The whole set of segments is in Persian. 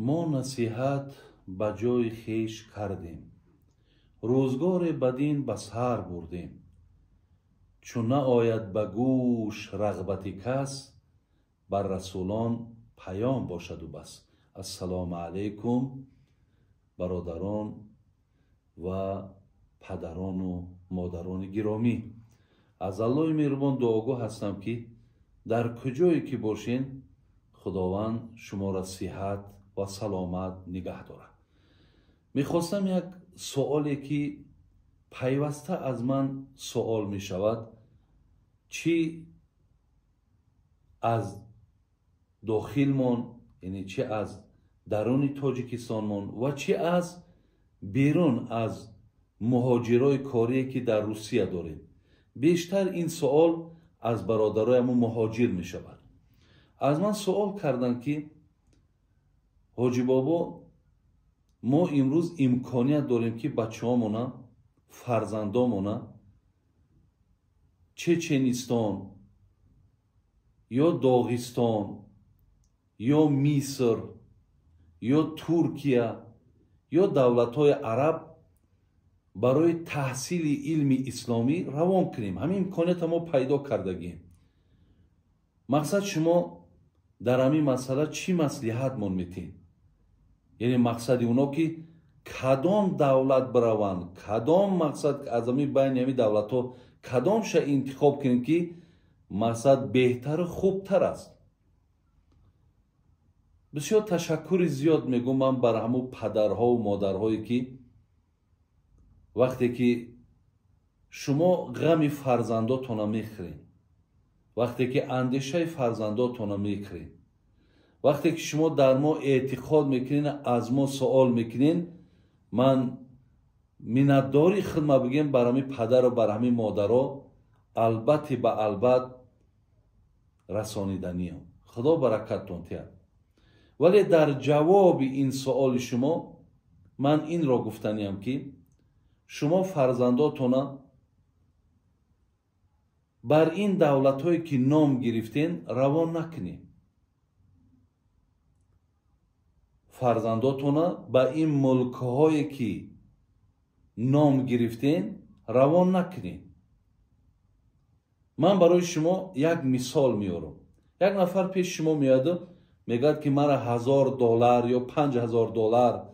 мо насиҳат ба ҷои хеш кардем, рӯзгори бадин ба сар бурдем. Чун наояд ба гӯш рағбати кас, бар расулон паём бошаду бас. ассалому алайкум бародарон ва падарону модарони гиромӣ. аз аллоҳи меҳрубон дуогӯ ҳастам ки дар куҷое ки бошен худованд шуморо сиҳат ва саломат нигаҳ дорад. мехостам як суоле ки пайваста аз ман суол мешавад, чӣ аз дохилмон, яъне чӣ аз даруни тоҷикистонмон ва чӣ аз берун аз муҳоҷирои корие ки дар русия дорем. бештар ин суол аз бародарои ҳамун муҳоҷир мешавад. аз ман суол карданд ки ҳоҷи бобо, мо имрӯз имконият дорем ки бачаҳомона, фарзандомона чеченистон ё доғистон ё миср ё туркия ё давлатҳои араб барои таҳсили илми исломӣ равон кунем. ҳамин имкониятро мо пайдо кардагем. мақсад шумо дар ҳамин масъала чӣ маслиҳатмон метиҳед? яъне мақсади оно ки кадом давлат бираванд, кадом мақсад аз ҳамин байни ҳамин давлатҳо кадомша интихоб кунем ки мақсад беҳтару хубтар аст. бисёр ташаккури зиёд мегӯям ман бар ҳамун падарҳову модарҳое ки вақте ки шумо ғами фарзандотона мехӯред, вақте ки андешаи фарзандотона мекунед, вақте ки шумо дар мо эътиқод мекунед, аз мо суол мекунед, ман миннатдори хидмат бигем бар ҳамин падару бар ҳамин модаро албатти ба албат расониданиям. худо баракаттон диҳад. вале дар ҷавоби ин суоли шумо ман инро гуфтаниям ки шумо фарзандотона бар ин давлатҳое ки ном гирифтен равон накунед. фарзандотона ба ин мулкҳое ки ном гирифтен равон накунед. ман барои шумо як мисол меорам. як нафар пеши шумо меояду мегӯяд ки мара $1000 ё $5000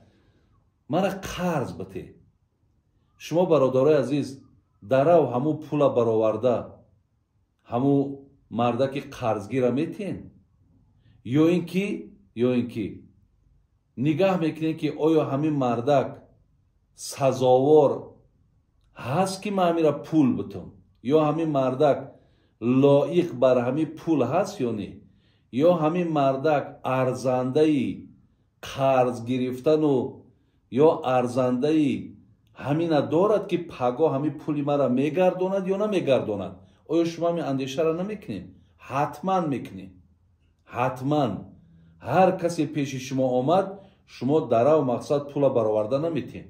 мара қарз битед. шумо бародарои азиз дарав ҳамун пула бароварда ҳамун марда ки қарзгира метиҳен? ё ин ки нигаҳ мекунед ки оё ҳамин мардак сазовор ҳаст ки ман ҳаминро пул битам, ё ҳамин мардак лоиқ бар ҳамин пул ҳаст ё не, ё ҳамин мардак арзандаи қарз гирифтану ё арзандаи ҳамина дорад ки паго ҳамин пули мара мегардонад ё намегардонад. оё шумо ҳамин андешаро намекунед? ҳатман мекунед. ҳатман ҳар касе пеши шумо омад, шумо дарав мақсад пула бароварда наметиҳед.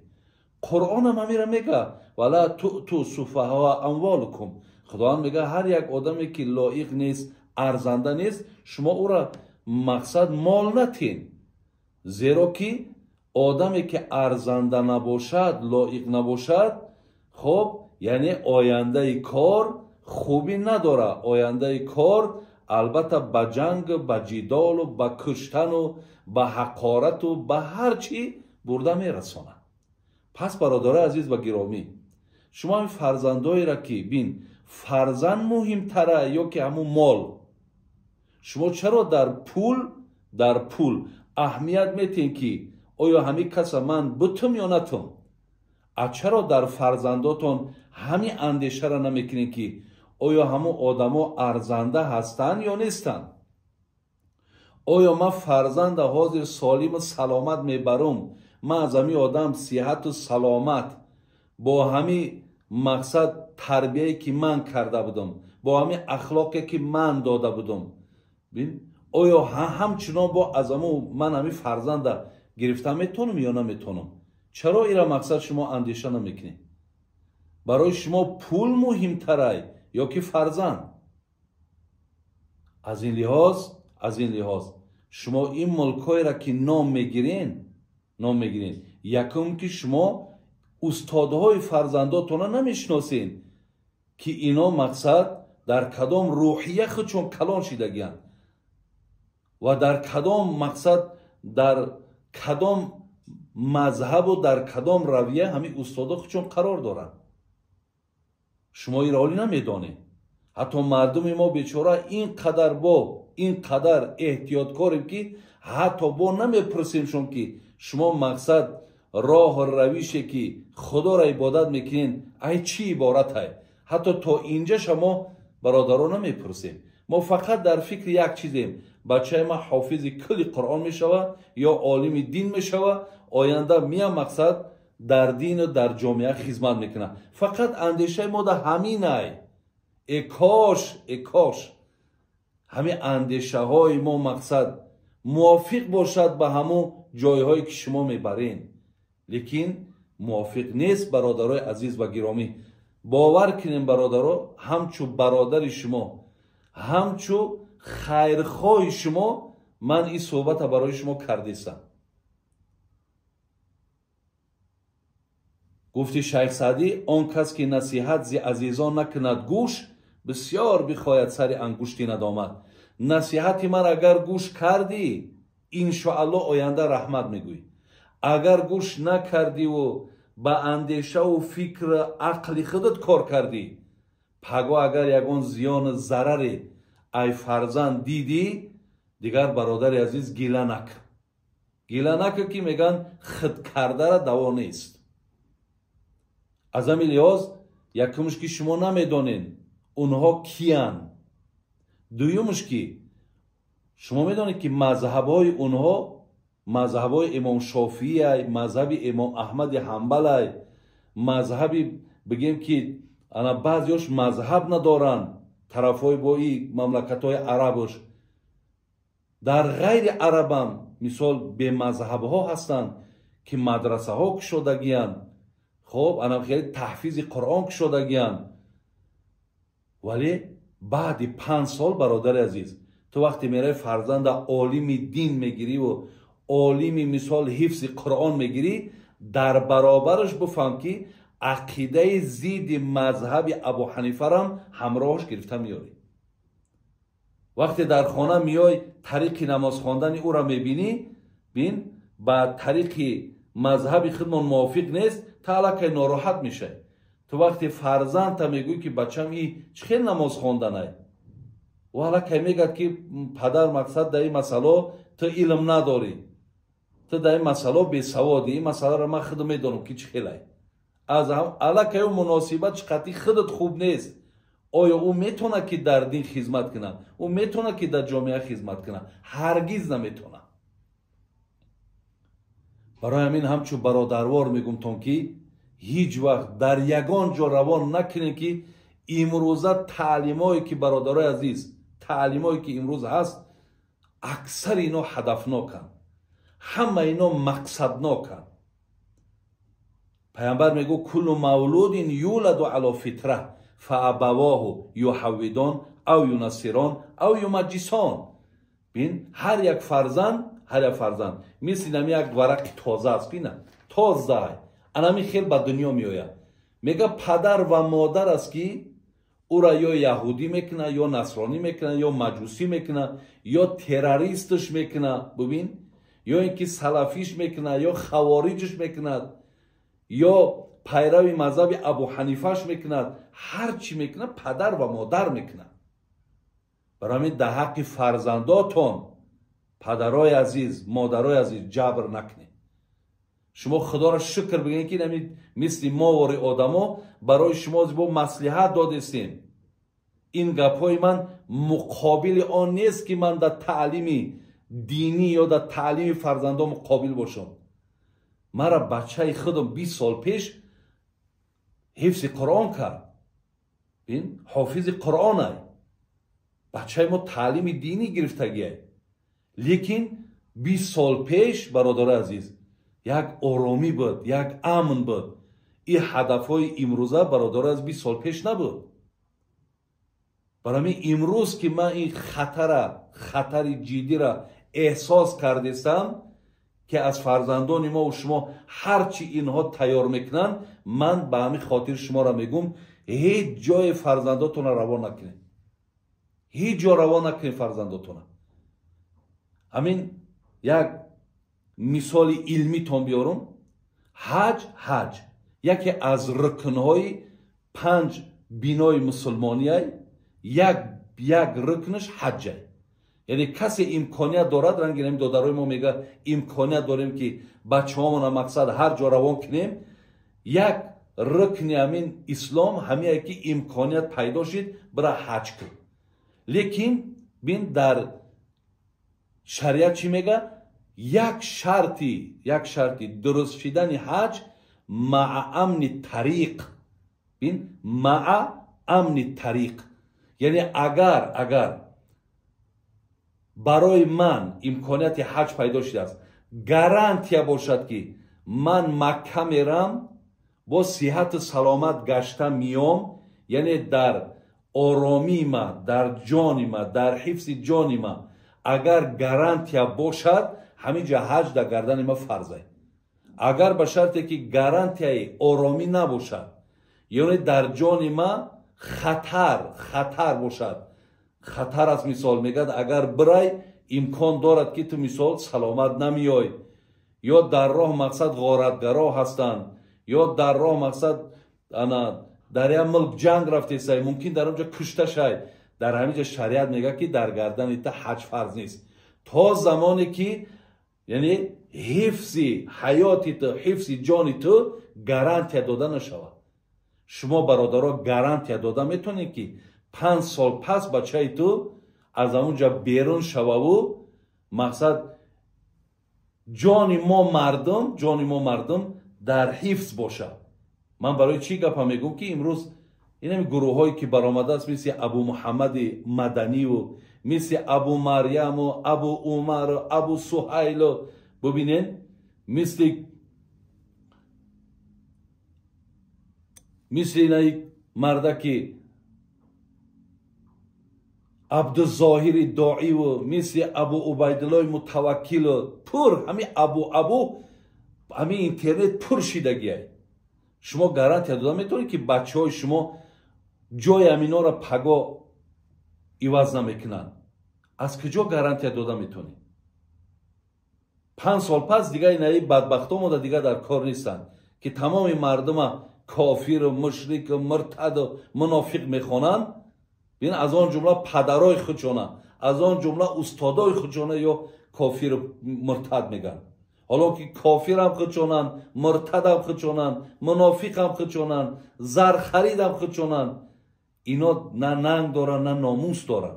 қуръонам ҳамира мега вала туту суфаҳоа амволукум. худованд мега ҳар як одаме ки лоиқ нест, арзанда нест, шумо ӯро мақсад мол натиҳед. зеро ки одаме ки арзанда набошад, лоиқ набошад, хоб яъне ояндаи кор хубӣ надорад. ояндаи кор албатта ба ҷангу ба ҷидолу ба куштану ба ҳақорату ба ҳар чӣ бурда мерасонад. пас бародарои азиз ва гиромӣ, шумо ҳамин фарзандоеро ки бин фарзанд муҳимтара ё ки ҳамун мол? шумо чаро дар пул аҳамият метиҳед ки оё ҳамин каса ман бутум ё натум? чаро дар фарзандотон ҳамин андешаро намекунед ки оё ҳамун одамо арзанда ҳастанд ё нестанд? оё ман фарзанда ҳозир солиму саломат мебарам, ман аз ҳамин одам сиҳату саломат бо ҳамин мақсад тарбияе ки ман карда будам, бо ҳамин ахлоқе ки ман дода будам, оё ҳамчунон бо аз ман ҳамин фарзанда гирифта метонам ё наметонам? чаро ира мақсад шумо андеша намекунед? барои шумо пул муҳимтарай ё ки фарзанд? аз ин лиҳоз شما این ملکای را که نام میگیرین یکم که شما استادهای فرزنداتون را نمیشناسین که اینا مقصد در کدام روحیه خودشون کلان شدگیان و در کدام مقصد در کدام مذهب و در کدام رویه همین استادا خودشون قرار دارن. شما این رالی نمیدانید. حتی مردم ما بیچاره اینقدر احتیاطکاریم که حتی با نمیپرسیمشون که شما مقصد راه و روشی که خدا را عبادت میکنین ای چی عبارت های، حتی تا اینجا شما برادران نمیپرسیم. ما فقط در فکر یک چیزیم، بچه ما حافظ کل قرآن میشوه یا عالم دین میشوه، آینده میام مقصد در دین و در جامعه خدمت میکنه. فقط اندیشه ما در همینه. ای کاش همین اندیشه های ما مقصد موافق باشد به همون جایهایی که شما میبرین، لیکن موافق نیست. برادرای عزیز و گرامی، باور کنیم برادرها، همچو برادر شما، همچو خیرخواه شما من این صحبت برای شما کردیستم. گفتی شیخ سعدی آن کس که نصیحت زی عزیزان نکند گوش، بسیار بخواید سر انگشتی ندامد. نصیحت من اگر گوش کردی انشاءالله آینده رحمت میگویی. اگر گوش نکردی و با اندیشه و فکر عقلی خودت کار کردی، پگاه اگر یگان زیان ضرر ای فرزند دیدی، دیگر برادر عزیز گیله نکن که میگن خود کرده را دوا نیست. از همین لحاظ یکمش که شما نمیدانین اونها کیان، دویمش که شما میدانید که مذهبای اونها مذهبای امام شافعی، مذهب امام احمد حنبل، مذهبی بگیم که انا بعضیش مذهب ندارن، طرفای با این مملکت‌های عربش. در غیر عربم مثال به مذهب ها هستند که مدرسه ها کشودگیان، خب انا خیلی تحفیظ قرآن کشودگیان، ولی بعد 5 سال برادر عزیز تو وقتی میره فرزند عالم دین میگیری و عالم مثال حفظ قرآن میگیری، در برابرش بفهم که عقیده زید مذهب ابو حنیفه را همراهش گرفته میاری. وقتی در خانه میای طریق نماز خواندن او را میبینی، بین با طریق مذهب خودمان موافق نیست، تعالی ناراحت میشه. تو وقتی فرزند تا میگوی که بچم ای چخیل نماز خواندنه، و حالا که میگد که پدر مقصد در این مسئله تو علم نداری، تو در این مسئله بی سوادی، این مسئله را من خود میدانم که چخیله. از هم حالا که اون مناسبت چقدر خودت خوب نیست، آیا او میتونه که در دین خدمت کنه؟ او میتونه که در جامعه خدمت کنه؟ هرگز نمیتونه. برای همین همچون برادروار میگم تون که هیچ وقت در یگان جا روان نکنین که امروزه تعلیمایی که برادرای عزیز، تعلیمایی که امروز هست، اکثر اینا هدفناکن، همه اینا مقصدناکن. پیامبر میگو کل مولود یولد علی فطره فابواه یحودان او ینصران او یمجسان. بین هر یک فرزند مثل نمی یک ورق تازه است، بینه تازه انمی خیل به دنیا میآید. میگه پدر و مادر است که او را یا یهودی میکنه یا نصرانی میکنه یا مجوسی میکنه یا تروریستش میکنه، ببین، یا اینکه سلفیش میکنه یا خوارجش میکنه یا پیرو مذهب ابو حنیفهش میکنه، هر چی میکنه پدر و مادر میکنه. برای همین در حق فرزنداتون پدرای عزیز، مادرای عزیز جبر نکنید. شما خدا را شکر بگین که مثل ما و آدما برای شما با مصلحت دادستیم. این گپای من مقابل آن نیست که من در تعلیم دینی یا در تعلیم فرزندان مقابل باشم. مرا بچه خودم 20 سال پیش حفظ قرآن کرد، بین حافظ قرآن های بچه ما تعلیم دینی گرفتگیه، لیکن 20 سال پیش برادر عزیز یک آرامی بود، یک امن بود. این هدف های امروزه برادر از 20 سال پیش نبود. برای امروز که من این خطر جدی را احساس کردستم که از فرزندان ما و شما هرچی اینها تیار میکنن، من به همین خاطر شما را میگم هیچ جای فرزنداتون را روا نکنید. هیچ جا روا نکنید فرزنداتون. همین یک مثال علمی تون بیارم. حج یکی از رکنهای 5 بینای مسلمانی های. یک رکنش حجه. یعنی کسی امکانیت دارد، رنگ نمی دادرای ما میگه امکانیت داریم که بچه همون مقصد هر جا روان کنیم. یک رکن همین اسلام همیه که امکانیت پیدا شد برای حج کن. لیکن بین در شریعت چی میگه؟ یک شرطی درست شدن حج مع امن طریق. بین مع امن طریق، یعنی اگر برای من امکانیت حج پیدا شده است، گارانتیا باشد که من مکه میرم با صحت سلامت گشته میام، یعنی در آرامی ما، در جان ما، در حفظ جان ما اگر گارانتیا باشد، همینجا حج در گردن ما فرضه. اگر به شرطی که گارانتیای آرامی نباشد، یعنی در جان ما خطر باشد، خطر از مثال میگد اگر برای امکان دارد که تو مثال سلامت نمیای، یا در راه مقصد غارتگرا هستند، یا در راه مقصد در یک ملک جنگ رفته سای، ممکن در اونجا کشته شای، در همینجا شریعت میگه که در گردن تا حج فرض نیست تا زمانی که یعنی حفظ حیات تو، حفظ جان تو گارانتی داده نشود. شما برادرها گارانتی داده میتونید که 5 سال پس بچه تو از اونجا بیرون شوه و مقصد جان ما مردم در حفظ باشه. من برای چی گپ میگم که امروز این گروه هایی که برآمده است مثل ابو محمد مدنی و مثل ابو مریم و ابو عمر و ابو سهیل و ببینین مثل این مرده که عبدالظاهر داعی و مثل ابو عبیدالله متوکل و پر همین ابو همین اینترنت پر شدگیه. شما گارانتی داده میتونید که بچه های شما جای امینا را پگا ایواز نمیکنن. از کجا گارانتی داده میتونید؟ 5 سال پس دیگه این بدبخت ها دیگه در کار نیستن که تمام مردم کافر و مشرک و مرتد و منافق میخوانن. بین از آن جمله پدرای خودشونه، از آن جمله استادای خودشونه یا کافر و مرتد میگن. حالا که کافر هم خودشونن، مرتد هم خودشونن، منافق هم خودشونن، زر خرید هم خودشونن، اینا نه ننگ دارن نه ناموس دارن.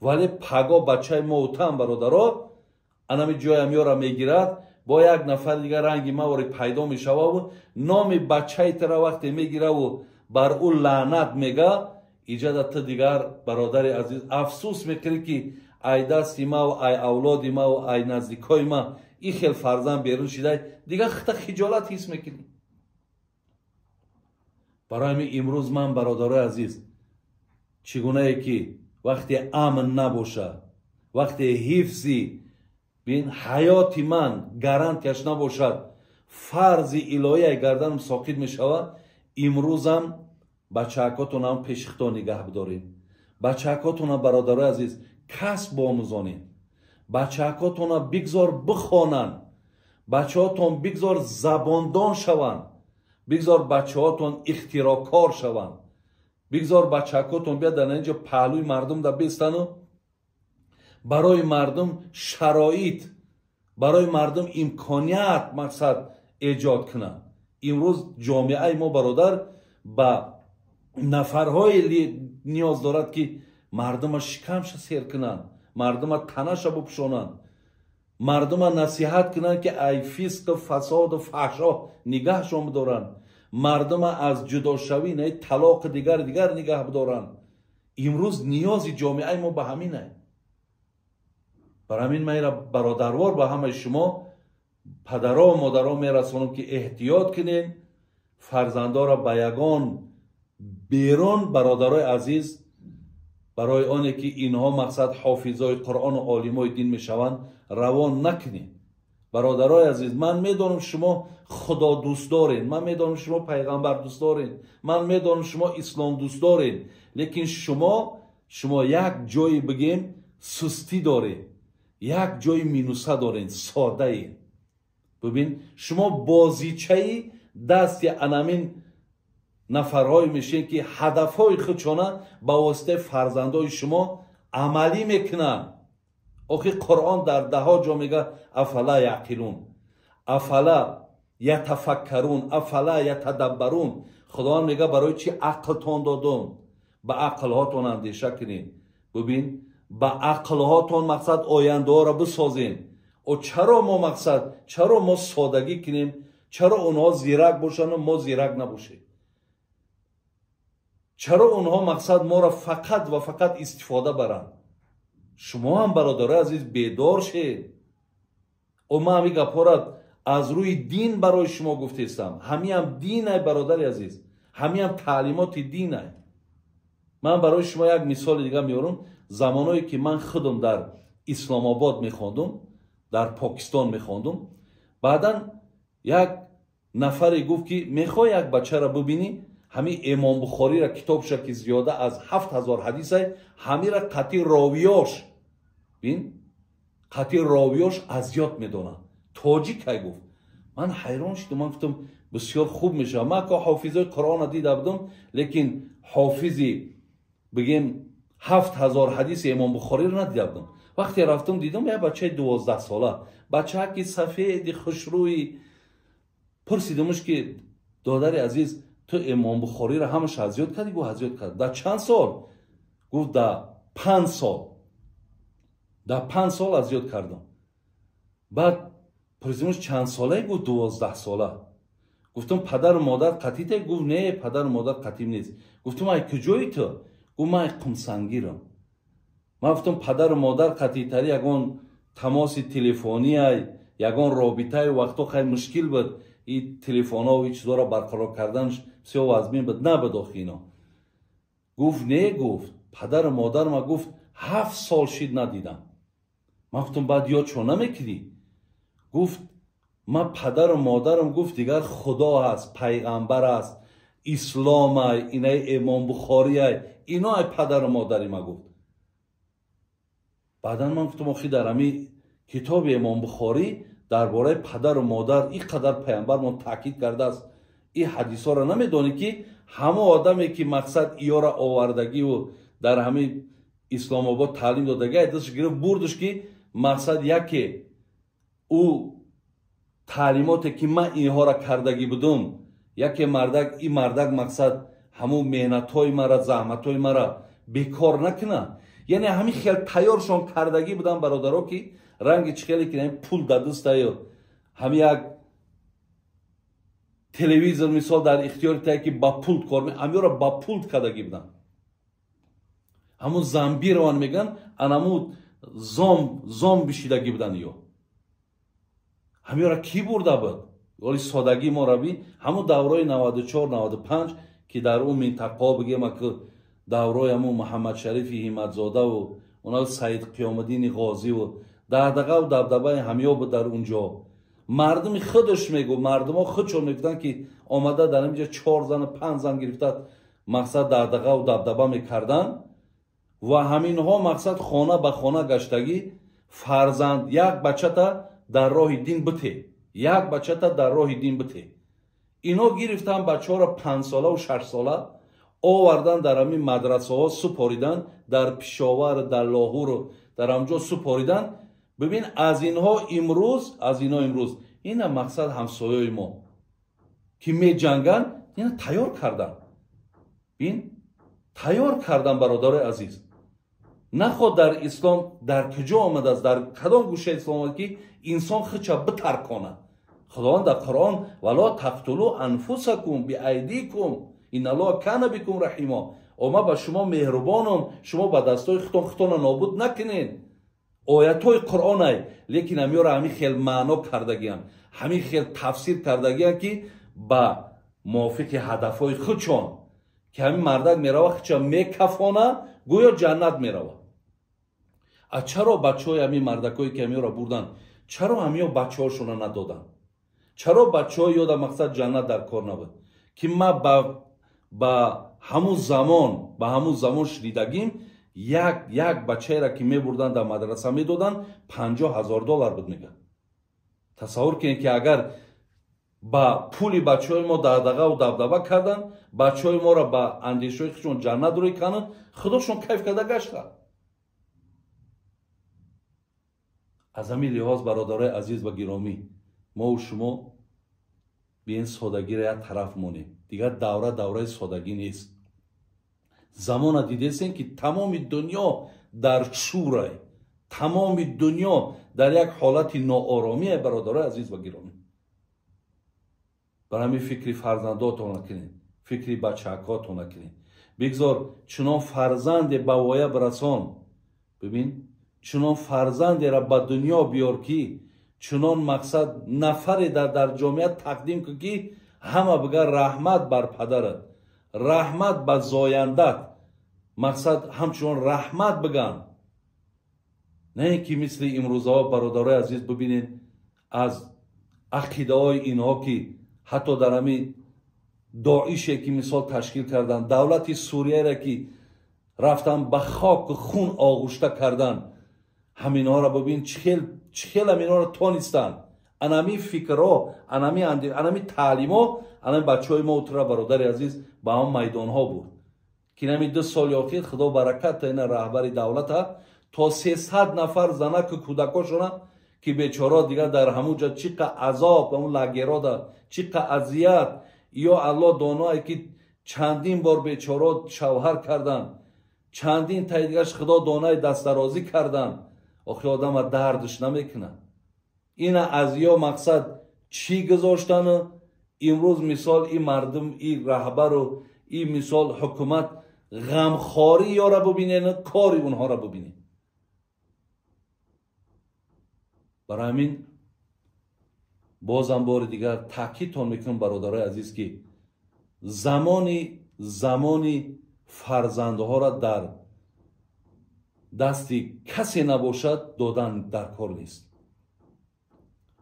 ولی پگا بچه محترم برادرها انمی جای امیار را میگیرد، با یک نفر دیگر رنگی مواری پیدا میشوه و نام بچه تر وقتی میگیره و بر او لعنت میگه، ایجاد تا دیگر برادر عزیز افسوس میکنی که ای دستی ما و ای اولادی ما و ای نزدیکای ما این خیل فرزند بیرون شده، دیگه خجالت حس میکنی. برای امروز من برادر عزیز چگونه ای که وقتی امن نباشه، وقتی حفظی بین حیات من گارانتیش نباشد، فرض الهی گردنم ساقط میشود. امروزم بچه‌هاتون هم پیشختا نگه بداریم. بچه‌هاتون برادر عزیز کسب آموزانید. بچه‌هاتون بگذار بخوانند. بچه‌هاتون بگذار زباندان شوند. بگذار بچه‌هاتون اختراعکار شوند. بگذار بچه‌هاتون بیاد در اینجا پهلوی مردم در بیستن و برای مردم شرایط، برای مردم امکانیت مقصد ایجاد کنند. امروز جامعه ما برادر با نفرهای نیاز دارد که مردم شکمش سیر کنند، مردم تنش بپوشانند، مردم نصیحت کنند که ای فسق و فساد و فحشا نگهشون بدارند، مردم از جدا شوی نه طلاق دیگر نگه بدارند. امروز نیاز جامعه ما به همینه. برای همین من برادروار به همه شما پدرها و مادرها میرسونم که احتیاط کنین، فرزندا را به یگان بیرون برادرای عزیز برای آنه که اینها مقصد حافظای قرآن و عالمای دین میشوند روان نکنید. برادرای عزیز، من میدونم شما خدا دوست دارین، من میدونم شما پیغمبر دوست دارین، من میدونم شما اسلام دوست دارین، لیکن شما یک جای بگیم سستی دارین، یک جای مینوسه دارین، ساده ای. ببین شما بازیچه دست انامین نفرهای میشین که هدفهای خودشان با واسطه فرزندای شما عملی میکنن. آخه قرآن در دهها جا میگه افلا یعقلون، افلا یتفکرون، افلا یتدبرون. خداوند میگه برای چی عقلتان دادم؟ به عقلهاتون اندیشه کنین. ببین به عقلهاتون مقصد آینده ها را بسازین. و چرا ما سادگی کنیم؟ چرا اونها زیرک باشن و ما زیرک نباشیم؟ چرا اونها مقصد ما را فقط و فقط استفاده برن؟ شما هم برادر عزیز بیدار شید. و من همین گپا از روی دین برای شما گفتم. همین هم دین ای برادر عزیز، همین هم تعلیمات دین ای. من برای شما یک مثال دیگه میارم. زمانایی که من خودم در اسلام آباد میخواندم، در پاکستان میخواندم، بعدا یک نفری گفت که میخوای یک بچه را ببینی، همین امام بخاری را کتابش که زیاده از 7000 حدیث های، همین را قطعی راویاش بین قطعی راویاش اذیت میدونن. تاجیک های گفت. من حیران شدم. من گفتم بسیار خوب میشه. من که حافظای قرآن دیده بودم، لیکن حافظی بگیم 7000 حدیث امام بخاری رو ندیده بودم. وقتی رفتم دیدم یه بچه 12 ساله، بچه که سفید خوشروی، پرسیدمش که دادر عزیز تو امام بخاری رو همش اذیت کردی؟ گفت اذیت کرد. در چند سال؟ گفت در 5 سال. در 5 سال اذیت کردم. بعد پرسیدمش چند ساله؟ گفت 12 ساله. گفتم پدر و مادر قطعیته؟ گفت نه پدر و مادر قطعی نیست. گفتم ای کجایی تو؟ گفت من قمسنگیرم. من گفتم پدر و مادر قطعی تری یگان تماس تلفنی ای، یگان رابطه وقتا خیلی مشکل بود. این تلفن ها و این چیزا را برقرار کردنش بسیار وزمین بود. نه بداخل اینا. گفت نه. گفت پدر و مادر ما گفت 7 سال شید ندیدم. من گفتم بعد یاد چون نمیکنی؟ گفت من پدر و مادرم گفت دیگر خدا هست، پیغمبر هست، اسلام های، اینای امام بخاری های، اینا ای پدر و مادری ما گفت. بعدا من گفتم آخی در همی کتاب امام بخاری درباره پدر و مادر اینقدر پیامبر من تاکید کرده است. این حدیث ها را نمیدونی که همه آدمی که مقصد ایا را آوردگی و در همه اسلام آباد تعلیم دادگی دستش گرفت بردش که مقصد یکی او تعلیماتی که من اینها را کردگی بودم، یکی مردک این مردک مقصد همون مهنت های مرا، زحمت های مرا بیکار نکنه. یعنی همین خیلی تیارشان کردگی بودن برادرها که رنگ چخیلی که پول در دست یا همین یک تلویزیون مثال در اختیار تایی که با پول کار می همین را با پول کردگی بودن. همون زنبی روان میگن انمون زام بشیدگی بودن. یا همین را کی برده بود؟ ولی سادگی ما را بین همون دورای 94-95 که در اون منطقه بگیم که دورای همون محمد شریف همتزاده و اونا سید قیامالدین غازی و دغدغه و دبدبه همیا بود در اونجا. مردم خودش میگو، مردم ها خودشون میگفتن که آمده در اینجا 4 زن 5 زن گرفته مقصد دغدغه و دبدبه میکردن و همین ها مقصد خانه به خانه گشتگی فرزند یک بچه تا در راه دین بته، یک بچه تا در راه دین بته. اینا گرفتن بچه ها را 5 ساله و 6 ساله آوردن در همین مدرسه ها سپاریدن، در پشاور، در لاهور در همجا سپاریدن. ببین از اینها امروز این مقصد همسایه ما که می جنگن اینا تیار کردن. ببین تیار کردن برادر عزیز. نخواد در اسلام در کجا آمده است، در کدام گوشه اسلام که انسان خودش بترکانه. خداوند در قرآن ولا تقتلوا انفسکم بایدیکم ان الله کان بکم رحیما. ما با شما مهربانم، شما با دستای خودتون نابود نکنین. آیات های قرآن ای، لیکن همیارا همین خیلی معنا کردگیان، همین خیلی تفسیر کردگیان که با موافق هدف های خودشان که همین مردک میره وقتشا میکفانه гӯё ҷаннат меравад. чаро бачаҳои ҳамин мардакое ки ҳамиёро бурдан, чаро ҳамиё бачаҳошонро надоданд? чаро бачаҳо ёда мақсад ҷаннат дар кор набуд? ки ма ба ҳамун замон шнидагим, як бачаеро ки мебурдан дар мадраса медоданд, $50,000 буд мегӯяд. тасаввур кунед ки агар ба пули бачаҳои мо дағдағаву дабдаба карданд, бачаҳои моро ба андешаҳои худшон ҷаннат рӯй карданд, худошон кайф карда гаштанд. аз ҳамин лиҳоз бародарои азиз ва гиромӣ, мову шумо биен содагиро як тараф монем. дигар давраи содагӣ нест. замона дидесем ки тамоми дунё дар шӯрай, тамоми дунё дар як ҳолати нооромие. бародарои азиз ва гиромӣ, бар ҳамин фикри фарзандотон накунед, фикри бачаакотон накунед. бигзор чунон фарзанде ба вояб расон, бибин чунон фарзандеро ба дунё биёр ки чунон мақсад нафаре дар ҷомеа тақдим кун ки ҳама бигӯяд раҳмат бар падарат, раҳмат ба зояндат, мақсад ҳамчунон раҳмат бигӯянд. не ки мисли имрӯзаҳо бародарои азиз бибинед аз ақидаҳои инҳо ки ҳатто дар ҳамин доише ки мисол ташкил карданд, давлати сурияро ки рафтан ба хоку хун оғӯшта карданд, ҳаминҳоро бибин чихел ҳаминҳоро тонистанд. анами фикрҳо, анами таълимҳо, анами бачаҳои мо утра бародари азиз ба ҳамон майдонҳо бурд ки нами 2 соли охир худо баракат ина раҳбари давлата то 300 нафар занаку кӯдакошона ки бечоро дигар дар ҳамунҷа чӣ қа азоб, ҳамун лагерода чӣ қа азият, ё алло доное ки чандин бор бечоро шавҳар карданд, чандин таи дигарш худо донаи дастдарозӣ карданд. охи одама дардш намекунад. ина аз ё мақсад чӣ гузоштану имрӯз мисол ин мардум, ин раҳбару ин мисол ҳукумат ғамхорӣ ёра бубинену кори онҳоро бубинед. барои ҳамин бозам бори дигар таъкидтон мекунам бародарои азиз ки замони фарзандҳоро дар дасти касе набошад додан дар кор нест.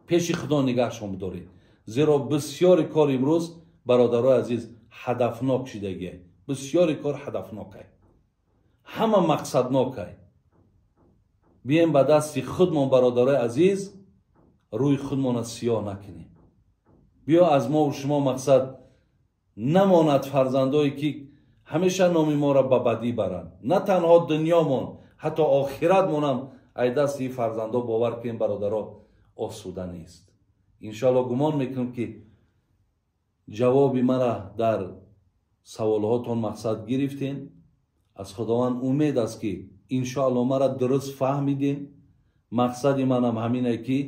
пеши худо нигаҳшон бидоред, зеро бисёри кор имрӯз бародарои азиз ҳадафнок шидагиай, бисёри кор ҳадафнокай, ҳама мақсаднокай. бием ба дасти худмон бародарои азиз рӯи худмонро сиёҳ накунем. биё аз мову шумо мақсад намонад фарзандое ки ҳамеша номи моро ба бадӣ баранд. на танҳо дунёмон, ҳатто охиратмонам ай дасти фарзандо бовар кунем бародаро осуда нест. иншоалло гумон мекунам ки ҷавоби мара дар саволҳотон мақсад гирифтем. аз худованд умед аст ки иншоалло мара дуруст фаҳмидем. мақсади манам ҳамине ки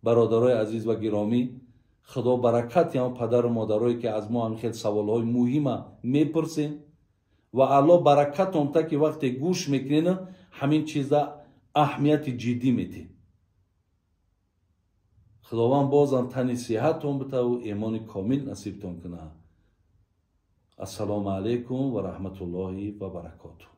бародарои азиз ва гиромӣ, худо баракати ҳам падару модарое ки аз мо ҳам хел саволҳои муҳима мепурсем ва алло баракатонта ки вақте гӯш мекунед ҳамин чиза аҳамияти ҷиддӣ метем. худованд бозам тани сиҳаттон битаву имони комил насибтон кунад. ассалому алайкум ва раҳматуллоҳи ва баракотуҳ.